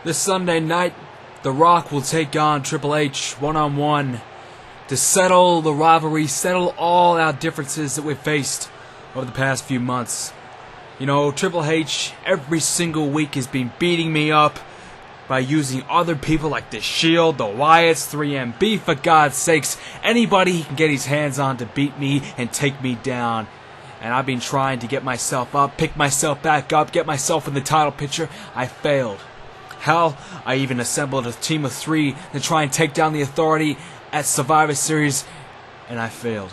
This Sunday night, The Rock will take on Triple H one-on-one to settle the rivalry, settle all our differences that we've faced over the past few months. You know, Triple H every single week has been beating me up by using other people like The Shield, the Wyatts, 3MB, for God's sakes. Anybody he can get his hands on to beat me and take me down. And I've been trying to get myself up, pick myself back up, get myself in the title picture. I failed. Hell, I even assembled a team of 3 to try and take down the Authority at Survivor Series, and I failed.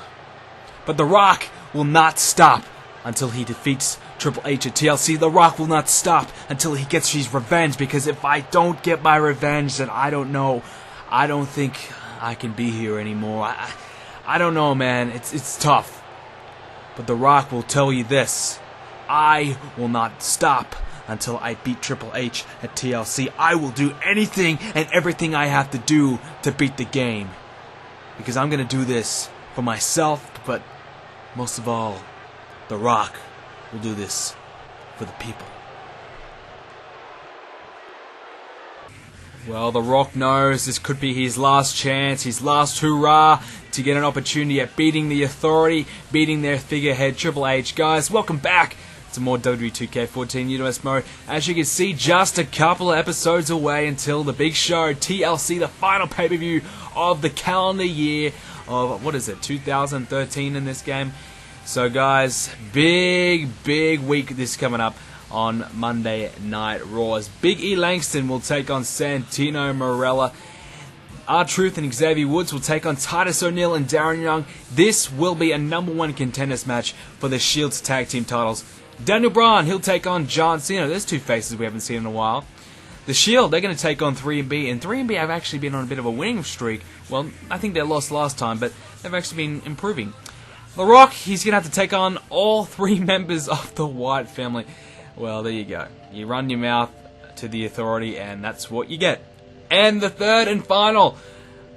But The Rock will not stop until he defeats Triple H at TLC. The Rock will not stop until he gets his revenge, because if I don't get my revenge, then I don't know. I don't think I can be here anymore. I don't know, man. It's tough. But The Rock will tell you this: I will not stop until I beat Triple H at TLC. I will do anything and everything I have to do to beat the game. Because I'm going to do this for myself, but most of all, The Rock will do this for the people. Well, The Rock knows this could be his last chance, his last hurrah to get an opportunity at beating the Authority, beating their figurehead Triple H. Guys, welcome back to more WWE 2k14 Universe Mode. As you can see, just a couple of episodes away until the big show, TLC, the final pay-per-view of the calendar year of, 2013 in this game. So guys, big week this coming up on Monday Night Raw, as Big E Langston will take on Santino Marella. R-Truth and Xavier Woods will take on Titus O'Neil and Darren Young. This will be a #1 contenders match for the Shield's tag team titles. Daniel Bryan, he'll take on John Cena. There's 2 faces we haven't seen in a while. The Shield, they're going to take on 3MB, and 3MB have actually been on a bit of a winning streak. Well, I think they lost last time, but they've actually been improving. The Rock, he's going to have to take on all 3 members of the Wyatt family. Well, there you go. You run your mouth to the Authority, and that's what you get. And the third and final,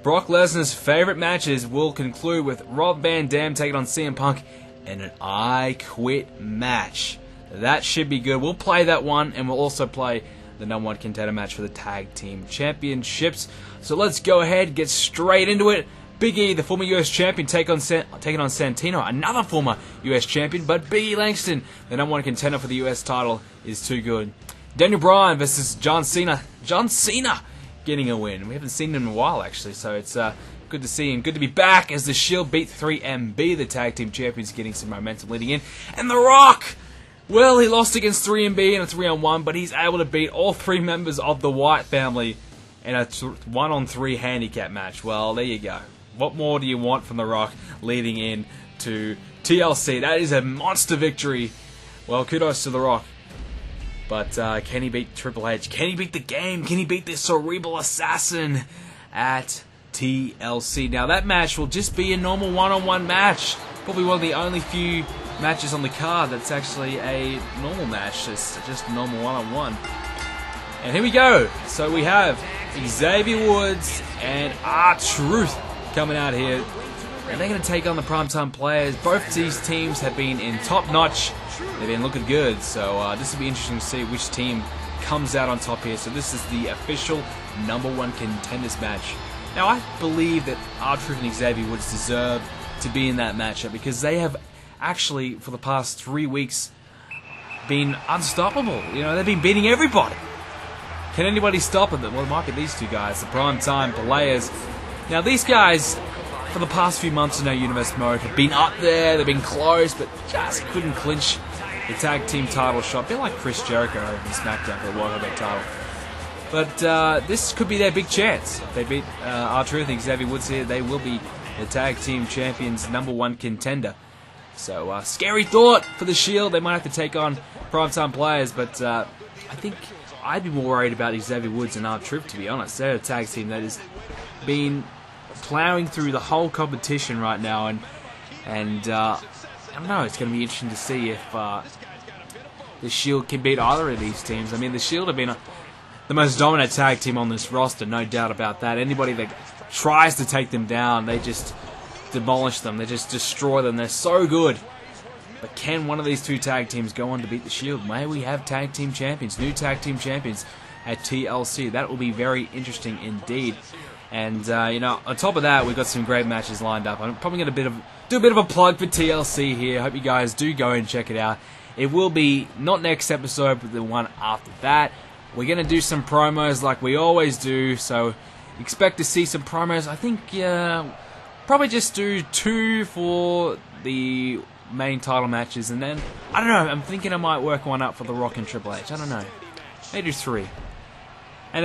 Brock Lesnar's favorite matches will conclude with Rob Van Dam taking on CM Punk in an I Quit match. That should be good. We'll play that one, and we'll also play the #1 contender match for the Tag Team Championships. So let's go ahead, get straight into it. Big E, the former US Champion, taking on Santino, another former US Champion, but Big E Langston, the #1 contender for the US title, is too good. Daniel Bryan versus John Cena. John Cena getting a win. We haven't seen him in a while, actually, so it's good to see him. Good to be back as the Shield beat 3MB, the Tag Team Champions, getting some momentum leading in. And The Rock! Well, he lost against 3MB in a 3-on-1, but he's able to beat all 3 members of the Wyatt family in a 1-on-3 handicap match. Well, there you go. What more do you want from The Rock leading in to TLC? That is a monster victory. Well, kudos to The Rock. But can he beat Triple H? Can he beat the game? Can he beat this cerebral assassin at TLC? Now, that match will just be a normal 1-on-1 match. Probably one of the only few matches on the card that's actually a normal match. It's just a normal 1-on-1. And here we go. So we have Xavier Woods and R-Truth coming out here. And they're going to take on the Primetime Players. Both these teams have been in top notch. They've been looking good. So this will be interesting to see which team comes out on top here. So this is the official #1 contenders match. Now, I believe that R-Truth and Xavier Woods deserve to be in that matchup, because they have actually, for the past 3 weeks, been unstoppable. You know, they've been beating everybody. Can anybody stop them? Well, it might be these 2 guys, the Primetime Players. Now, these guys, for the past few months in our Universe Mode, have been up there, they've been close, but just couldn't clinch the Tag Team title shot. A bit like Chris Jericho in SmackDown for the World Heavyweight title. But this could be their big chance. If they beat R-Truth and Xavier Woods here, they will be the Tag Team Champions #1 contender. So, scary thought for the Shield. They might have to take on Primetime Players, but I think I'd be more worried about Xavier Woods and R-Truth, to be honest. They're a tag team that has been plowing through the whole competition right now, and I don't know, it's going to be interesting to see if the Shield can beat either of these teams. I mean, the Shield have been the most dominant tag team on this roster, no doubt about that. Anybody that tries to take them down, they just demolish them, they just destroy them. They're so good. But can one of these 2 tag teams go on to beat the Shield? May we have tag team champions, new tag team champions. at TLC. That will be very interesting indeed. And, you know, on top of that, we've got some great matches lined up. I'm probably going to do a bit of a plug for TLC here. I hope you guys do go and check it out. It will be not next episode, but the one after that. We're going to do some promos like we always do, so expect to see some promos. I think, probably just do 2 for the main title matches, and then, I don't know, I'm thinking I might work one up for The Rock and Triple H. I don't know. Maybe 3. And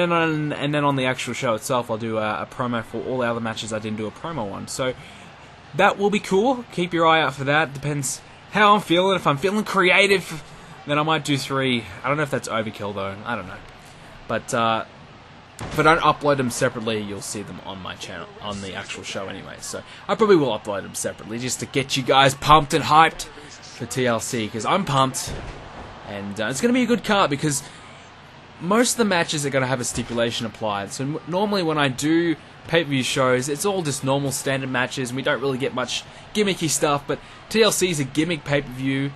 then on the actual show itself, I'll do a promo for all the other matches I didn't do a promo on. So that will be cool. Keep your eye out for that. Depends how I'm feeling. If I'm feeling creative, then I might do 3. I don't know if that's overkill though. I don't know. But if I don't upload them separately, you'll see them on my channel on the actual show anyway. So I probably will upload them separately just to get you guys pumped and hyped for TLC, because I'm pumped, and it's going to be a good card because most of the matches are going to have a stipulation applied. So normally when I do pay-per-view shows, it's all just normal standard matches, and we don't really get much gimmicky stuff, but TLC is a gimmick pay-per-view.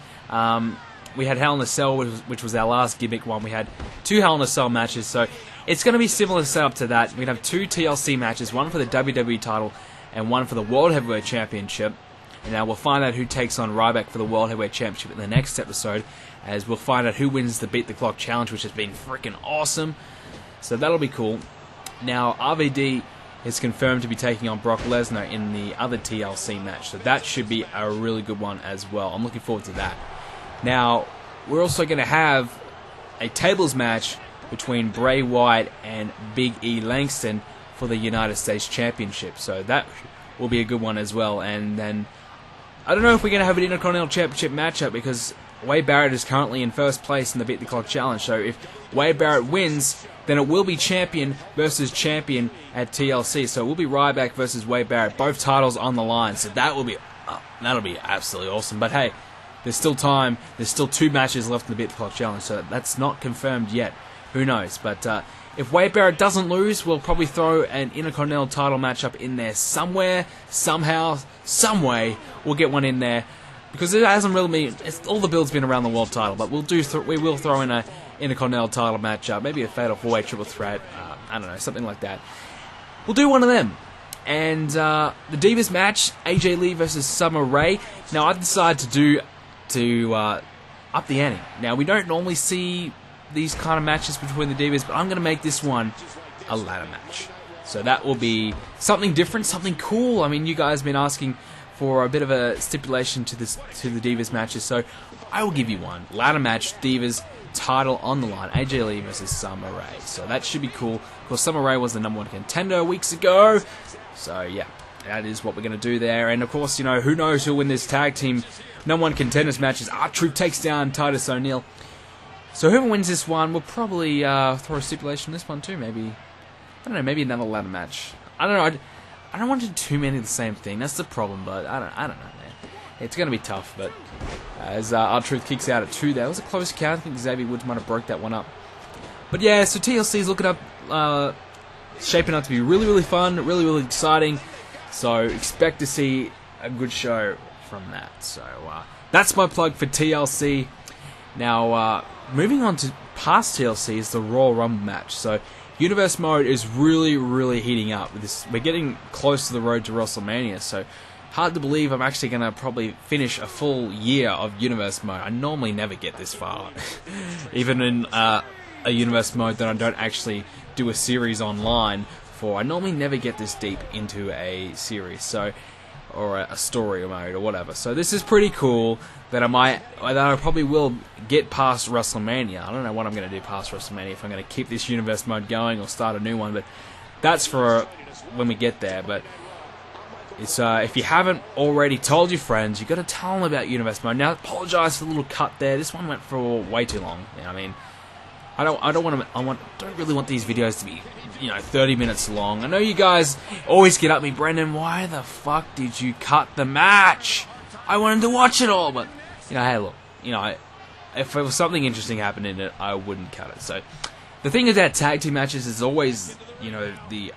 We had Hell in a Cell, which was our last gimmick one. We had 2 Hell in a Cell matches, so it's going to be similar setup to that. We'd have 2 TLC matches, one for the WWE title and one for the World Heavyweight Championship. And now we'll find out who takes on Ryback for the World Heavyweight Championship in the next episode, as we'll find out who wins the Beat the Clock Challenge, which has been freaking awesome. So that'll be cool. Now, RVD is confirmed to be taking on Brock Lesnar in the other TLC match, so that should be a really good one as well. I'm looking forward to that. Now, we're also going to have a tables match between Bray Wyatt and Big E Langston for the United States Championship, so that will be a good one as well. And then I don't know if we're going to have an Intercontinental Championship matchup, because Wade Barrett is currently in first place in the Beat the Clock Challenge. So if Wade Barrett wins, then it will be champion versus champion at TLC. So it will be Ryback versus Wade Barrett, both titles on the line. So that'll be absolutely awesome. But hey, there's still time. There's still 2 matches left in the Beat the Clock Challenge, so that's not confirmed yet. Who knows? But if Wade Barrett doesn't lose, we'll probably throw an Intercontinental title matchup in there somewhere, somehow, some way. We'll get one in there, because it hasn't really been. All the build's been around the world title, but we will throw in a Intercontinental title matchup, maybe a Fatal 4-Way Triple Threat. I don't know, something like that. We'll do one of them. And the Divas match, AJ Lee versus Summer Rae. Now I've decided to up the ante. Now we don't normally see these kind of matches between the Divas, but I'm going to make this one a ladder match. So that will be something different, something cool. I mean, you guys have been asking for a bit of a stipulation to the Divas matches, so I will give you one. Ladder match, Divas, title on the line, AJ Lee versus Summer Rae. So that should be cool. Of course, Summer Rae was the #1 contender weeks ago. So yeah, that is what we're going to do there. And of course, you know, who knows who'll win this tag team #1 contenders matches. R-Truth takes down Titus O'Neil. So whoever wins this one, we'll probably throw a stipulation on this one too. Maybe, I don't know, maybe another ladder match. I don't know. I don't want to do too many of the same thing. That's the problem. But I don't know, man. It's going to be tough. But as R-Truth kicks out at 2, there was a close count. I think Xavier Woods might have broke that one up. But yeah, so TLC is looking up, shaping up to be really, really fun, really, really exciting. So expect to see a good show from that. So that's my plug for TLC. Now, moving on to past TLC is the Royal Rumble match. So Universe Mode is really, really heating up. We're getting close to the road to WrestleMania, so hard to believe I'm actually going to probably finish a full year of Universe Mode. I normally never get this far. Even in a Universe Mode that I don't actually do a series online for, I normally never get this deep into a series. So, or a story mode or whatever. So this is pretty cool that I probably will get past WrestleMania. I don't know what I'm going to do past WrestleMania, if I'm going to keep this Universe Mode going or start a new one, but that's for when we get there. But it's if you haven't already told your friends, you've got to tell them about Universe Mode. Now, apologise for the little cut there. This one went for way too long. You know, I mean, I don't really want these videos to be, 30 minutes long. I know you guys always get at me, Brendan, why the fuck did you cut the match? I wanted to watch it all, but, hey, look, if there was something interesting happening in it, I wouldn't cut it. So, the thing is that tag team matches is always, the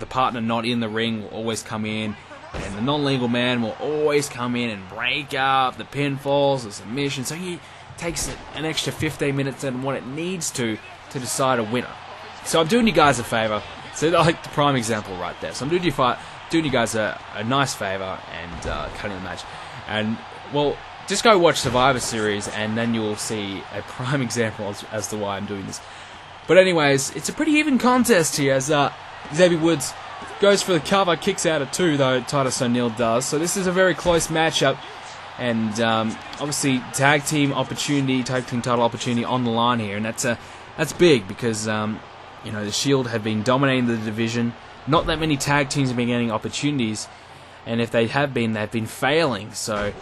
partner not in the ring will always come in, and the non-legal man will always come in and break up the pinfalls, the submissions. So he takes an extra 15 minutes than what it needs to decide a winner. So I'm doing you guys a favour. So like the prime example right there. So I'm doing you guys a nice favour and cutting the match. And, well, just go watch Survivor Series and then you'll see a prime example as to why I'm doing this. But anyways, it's a pretty even contest here as Xavier Woods goes for the cover, kicks out at 2, though Titus O'Neil does. So this is a very close matchup. And obviously, tag team title opportunity on the line here. And that's big because, you know, the Shield have been dominating the division. Not that many tag teams have been getting opportunities. And if they have been, they've been failing. So,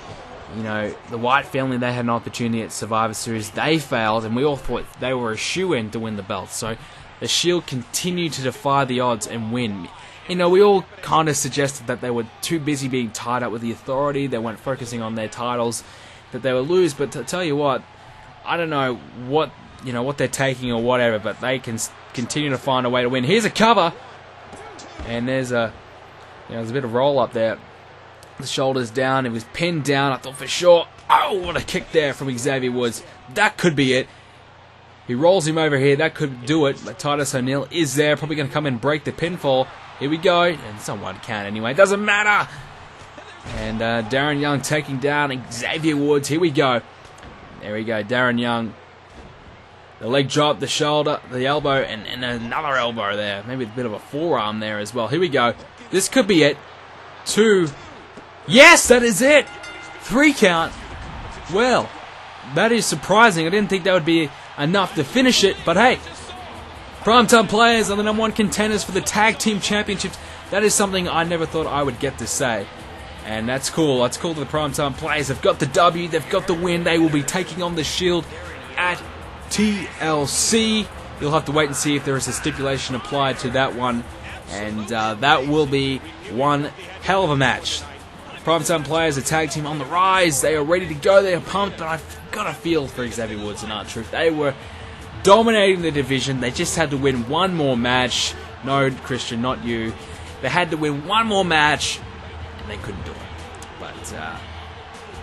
you know, the White family, they had an opportunity at Survivor Series. They failed, and we all thought they were a shoo-in to win the belt. So the Shield continued to defy the odds and win. You know, we all kind of suggested that they were too busy being tied up with the Authority. They weren't focusing on their titles, that they would lose. But to tell you what, I don't know what they're taking or whatever, but they can continue to find a way to win. Here's a cover, and there's a bit of roll up there. The shoulders down. It was pinned down. I thought for sure. Oh, what a kick there from Xavier Woods. That could be it. He rolls him over here. That could do it. But Titus O'Neil is there. Probably going to come in and break the pinfall. Here we go. And someone can anyway. Doesn't matter. And Darren Young taking down Xavier Woods. Here we go. There we go. Darren Young. The leg drop, the shoulder, the elbow, and another elbow there. Maybe a bit of a forearm there as well. Here we go. This could be it. 2. Yes, that is it. 3 count. Well, that is surprising. I didn't think that would be enough to finish it, but hey, Primetime Players are the #1 contenders for the Tag Team Championships. That is something I never thought I would get to say. And that's cool. That's cool to the Primetime Players. They've got the W. They've got the win. They will be taking on the Shield at TLC. You'll have to wait and see if there is a stipulation applied to that one. And that will be one hell of a match. Primetime Players, a tag team on the rise. They are ready to go. They are pumped, but I've got a feel for Xavier Woods and R-Truth. They were dominating the division. They just had to win one more match. No, Christian, not you. They had to win one more match, and they couldn't do it.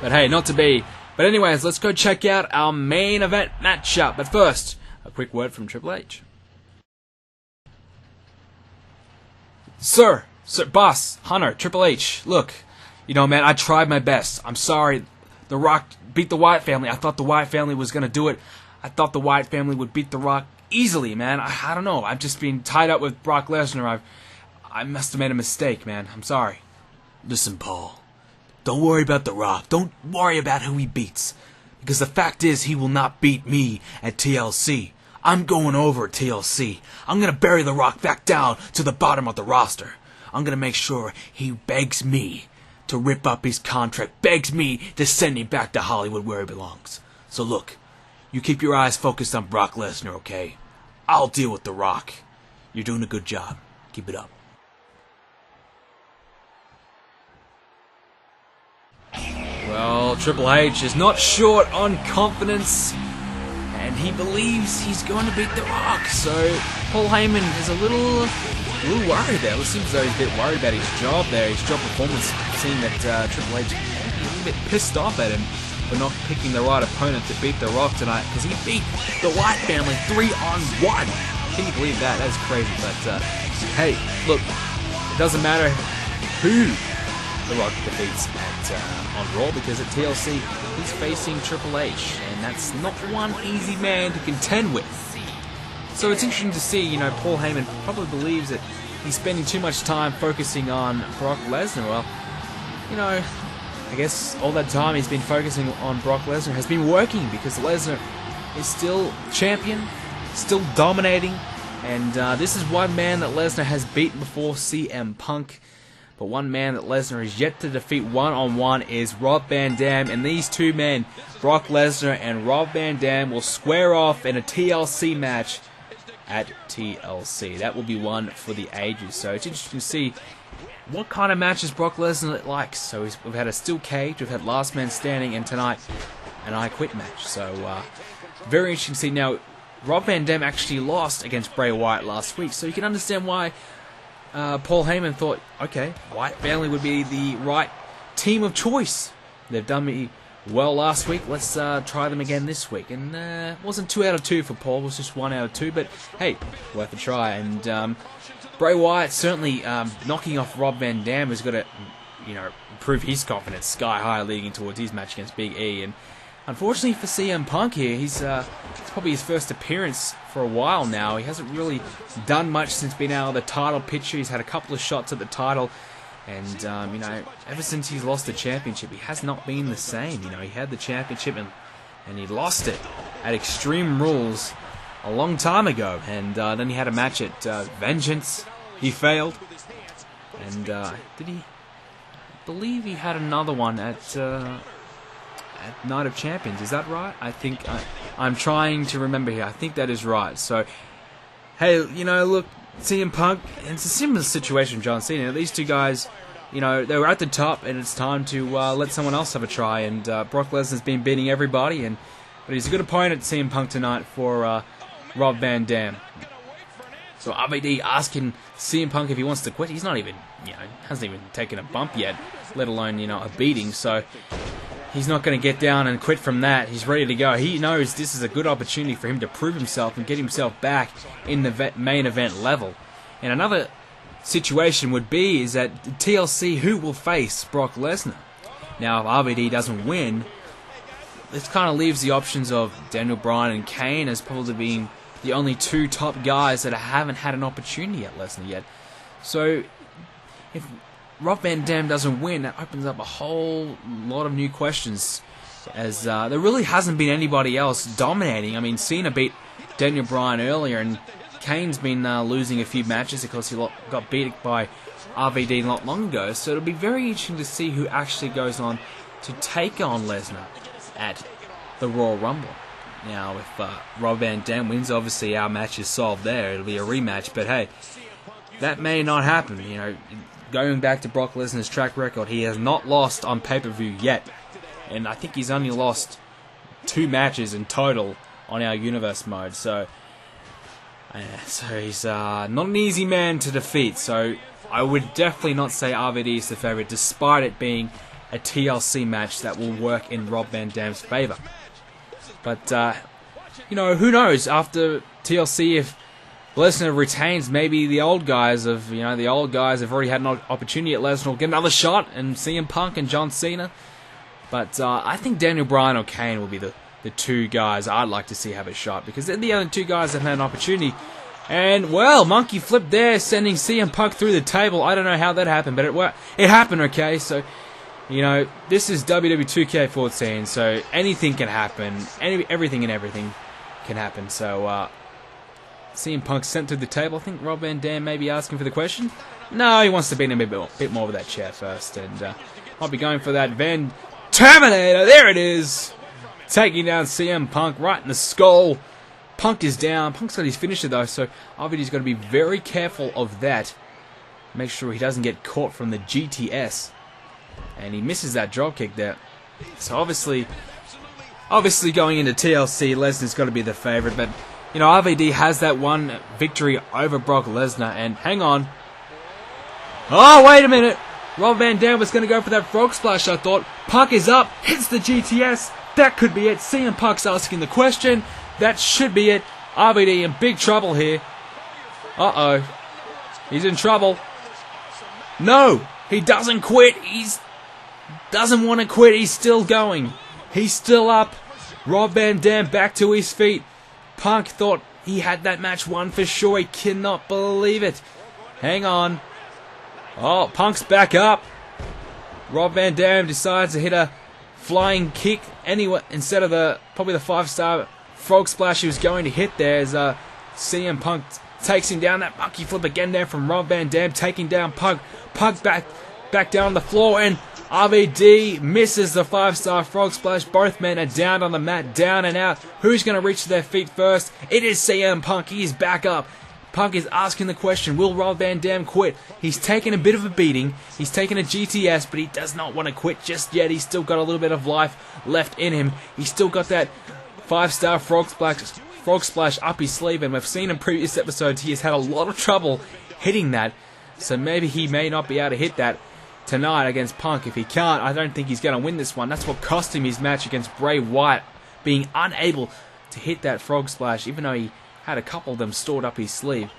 But hey, not to be. But anyways, let's go check out our main event matchup. But first, a quick word from Triple H. Sir, boss, Hunter, Triple H, look. You know, man, I tried my best. I'm sorry. The Rock beat the Wyatt family. I thought the Wyatt family was going to do it. I thought the Wyatt family would beat The Rock easily, man. I don't know. I've just been tied up with Brock Lesnar. I must have made a mistake, man. I'm sorry. Listen, Paul. Don't worry about The Rock. Don't worry about who he beats. Because the fact is, he will not beat me at TLC. I'm going over at TLC. I'm going to bury The Rock back down to the bottom of the roster. I'm going to make sure he begs me to rip up his contract, begs me to send him back to Hollywood where he belongs. So look, you keep your eyes focused on Brock Lesnar, okay? I'll deal with The Rock. You're doing a good job. Keep it up. Well, Triple H is not short on confidence, and he believes he's going to beat The Rock. So Paul Heyman is a little worried there. It seems as though he's a bit worried about his job there, his job performance, seeing that Triple H is a little bit pissed off at him for not picking the right opponent to beat The Rock tonight, because he beat the Wyatt family 3-on-1. Can you believe that? That's crazy. But hey, look, it doesn't matter who The Rock defeats on Raw, because at TLC he's facing Triple H, and that's not one easy man to contend with. So it's interesting to see, you know, Paul Heyman probably believes that he's spending too much time focusing on Brock Lesnar. Well, you know, I guess all that time he's been focusing on Brock Lesnar has been working, because Lesnar is still champion, still dominating, and this is one man that Lesnar has beaten before, CM Punk. But one man that Lesnar is yet to defeat one-on-one is Rob Van Dam, and these two men, Brock Lesnar and Rob Van Dam, will square off in a TLC match at TLC. That will be one for the ages. So it's interesting to see what kind of matches Brock Lesnar likes. So we've had a steel cage, we've had last man standing, and tonight an I Quit match. So very interesting to see. Now, Rob Van Dam actually lost against Bray Wyatt last week, so you can understand why Paul Heyman thought, okay, Wyatt family would be the right team of choice. They've done me well last week. Let's try them again this week. And it wasn't 2 out of 2 for Paul. It was just 1 out of 2. But hey, worth a try. And Bray Wyatt certainly knocking off Rob Van Dam has got to, improve his confidence sky high leading towards his match against Big E. And unfortunately for CM Punk here, it's probably his first appearance for a while now. He hasn't really done much since being out of the title picture. He's had a couple of shots at the title. And, ever since he's lost the championship, he has not been the same. He had the championship and he lost it at Extreme Rules a long time ago. And then he had a match at Vengeance. He failed. And did he? I believe he had another one at Night of Champions. Is that right? I think I'm trying to remember here. I think that is right. So, hey, look, CM Punk, it's a similar situation with John Cena. These two guys, they were at the top, and it's time to let someone else have a try. And Brock Lesnar's been beating everybody, but he's a good opponent, CM Punk, tonight for Rob Van Dam. So RVD asking CM Punk if he wants to quit. He's not even, hasn't even taken a bump yet, let alone, a beating. So he's not going to get down and quit from that. He's ready to go. He knows this is a good opportunity for him to prove himself and get himself back in the main event level. And another situation would be is that TLC, who will face Brock Lesnar? Now, if RVD doesn't win, this kind of leaves the options of Daniel Bryan and Kane as probably being the only two top guys that haven't had an opportunity at Lesnar yet. So, if Rob Van Dam doesn't win, that opens up a whole lot of new questions, as there really hasn't been anybody else dominating. I mean, Cena beat Daniel Bryan earlier, and Kane's been losing a few matches because he got beat by RVD not long ago. So it'll be very interesting to see who actually goes on to take on Lesnar at the Royal Rumble. Now, if Rob Van Dam wins, obviously our match is solved there. It'll be a rematch, but hey, that may not happen. Going back to Brock Lesnar's track record, he has not lost on pay-per-view yet. And I think he's only lost 2 matches in total on our Universe mode. So he's not an easy man to defeat. So I would definitely not say RVD is the favorite, despite it being a TLC match that will work in Rob Van Dam's favor. But, who knows? After TLC, if Lesnar retains, maybe the old guys have already had an opportunity at Lesnar will get another shot, and CM Punk and John Cena. But I think Daniel Bryan or Kane will be the 2 guys I'd like to see have a shot, because they're the other 2 guys that had an opportunity. And, well, monkey flip there, sending CM Punk through the table. I don't know how that happened, but it happened, okay? So, this is WWE 2k14, so anything can happen. Everything can happen. So, CM Punk sent through the table. I think Rob Van Dam may be asking for the question. No, he wants to beat him a bit more with that chair first. And I'll be going for that Van Terminator. There it is. Taking down CM Punk right in the skull. Punk is down. Punk's got his finisher, though, so RVD's got to be very careful of that. Make sure he doesn't get caught from the GTS. And he misses that dropkick there. So obviously going into TLC, Lesnar's got to be the favorite. But, RVD has that one victory over Brock Lesnar. And hang on. Oh, wait a minute. Rob Van Dam was going to go for that frog splash, I thought. Punk is up. Hits the GTS. That could be it. CM Punk's asking the question. That should be it. RVD in big trouble here. Uh-oh. He's in trouble. No. He doesn't quit. Doesn't want to quit. He's still going. He's still up. Rob Van Dam back to his feet. Punk thought he had that match won for sure. He cannot believe it. Hang on. Oh, Punk's back up. Rob Van Dam decides to hit a flying kick anyway instead of probably the 5-star frog splash he was going to hit there. As CM Punk takes him down. That monkey flip again there from Rob Van Dam, taking down Punk. Punk back down on the floor, and RVD misses the 5-star frog splash. Both men are down on the mat, down and out. Who's going to reach to their feet first? It is CM Punk. He is back up. Punk is asking the question, will Rob Van Dam quit? He's taken a bit of a beating. He's taken a GTS, but he does not want to quit just yet. He's still got a little bit of life left in him. He's still got that 5-star frog splash up his sleeve, and we've seen in previous episodes he has had a lot of trouble hitting that. So maybe he may not be able to hit that. tonight against Punk. If he can't, I don't think he's going to win this one. That's what cost him his match against Bray Wyatt, being unable to hit that frog splash, even though he had a couple of them stored up his sleeve.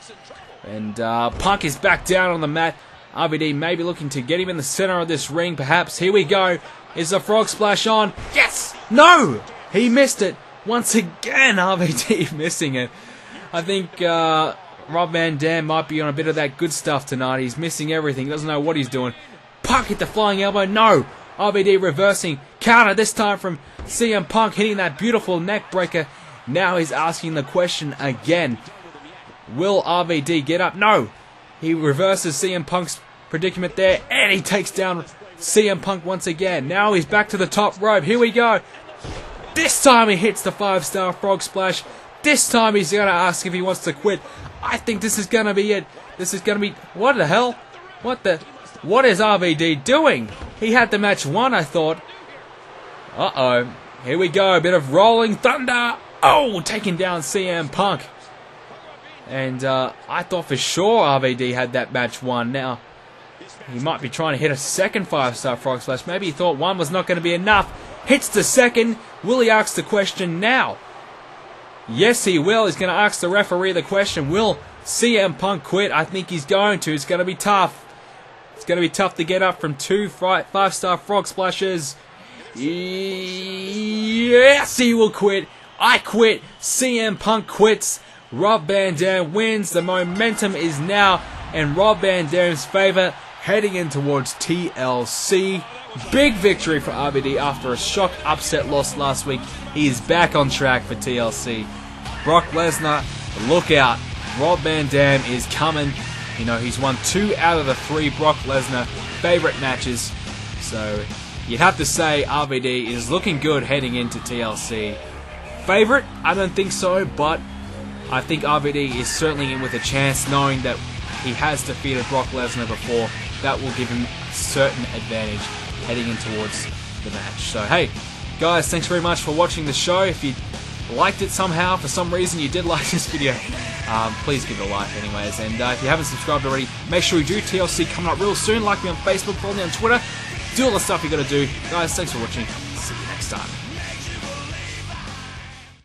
And Punk is back down on the mat. RVD maybe looking to get him in the center of this ring, perhaps. Here we go. Is the frog splash on? Yes! No! He missed it. Once again, RVD missing it. I think Rob Van Dam might be on a bit of that good stuff tonight. He's missing everything. Doesn't know what he's doing. Punk hit the flying elbow. No! RVD reversing. Counter this time from CM Punk, hitting that beautiful neck breaker. Now he's asking the question again. Will RVD get up? No! He reverses CM Punk's predicament there, and he takes down CM Punk once again. Now he's back to the top rope. Here we go. This time he hits the 5-star frog splash. This time he's going to ask if he wants to quit. I think this is going to be it. This is going to be... What the hell? What is RVD doing? He had the match won, I thought. Uh-oh. Here we go. A bit of rolling thunder. Oh, taking down CM Punk. And I thought for sure RVD had that match won. Now, he might be trying to hit a second 5-star frog splash. Maybe he thought one was not going to be enough. Hits the second. Will he ask the question now? Yes, he will. He's going to ask the referee the question. Will CM Punk quit? I think he's going to. It's going to be tough. It's going to be tough to get up from 2 5-star frog splashes. Yes, he will quit. I quit. CM Punk quits. Rob Van Dam wins. The momentum is now in Rob Van Dam's favor, heading in towards TLC. Big victory for RVD after a shock upset loss last week. He is back on track for TLC. Brock Lesnar, look out. Rob Van Dam is coming. You know, he's won 2 out of the 3 Brock Lesnar favorite matches. So, you'd have to say RVD is looking good heading into TLC. Favorite? I don't think so, but I think RVD is certainly in with a chance, knowing that he has defeated Brock Lesnar before. That will give him certain advantage heading in towards the match. So, hey, guys, thanks very much for watching the show. If you liked it somehow, for some reason you did like this video, please give it a like anyways. And if you haven't subscribed already, make sure you do. TLC coming up real soon. Like me on Facebook, follow me on Twitter. Do all the stuff you got to do. Guys, thanks for watching. See you next time.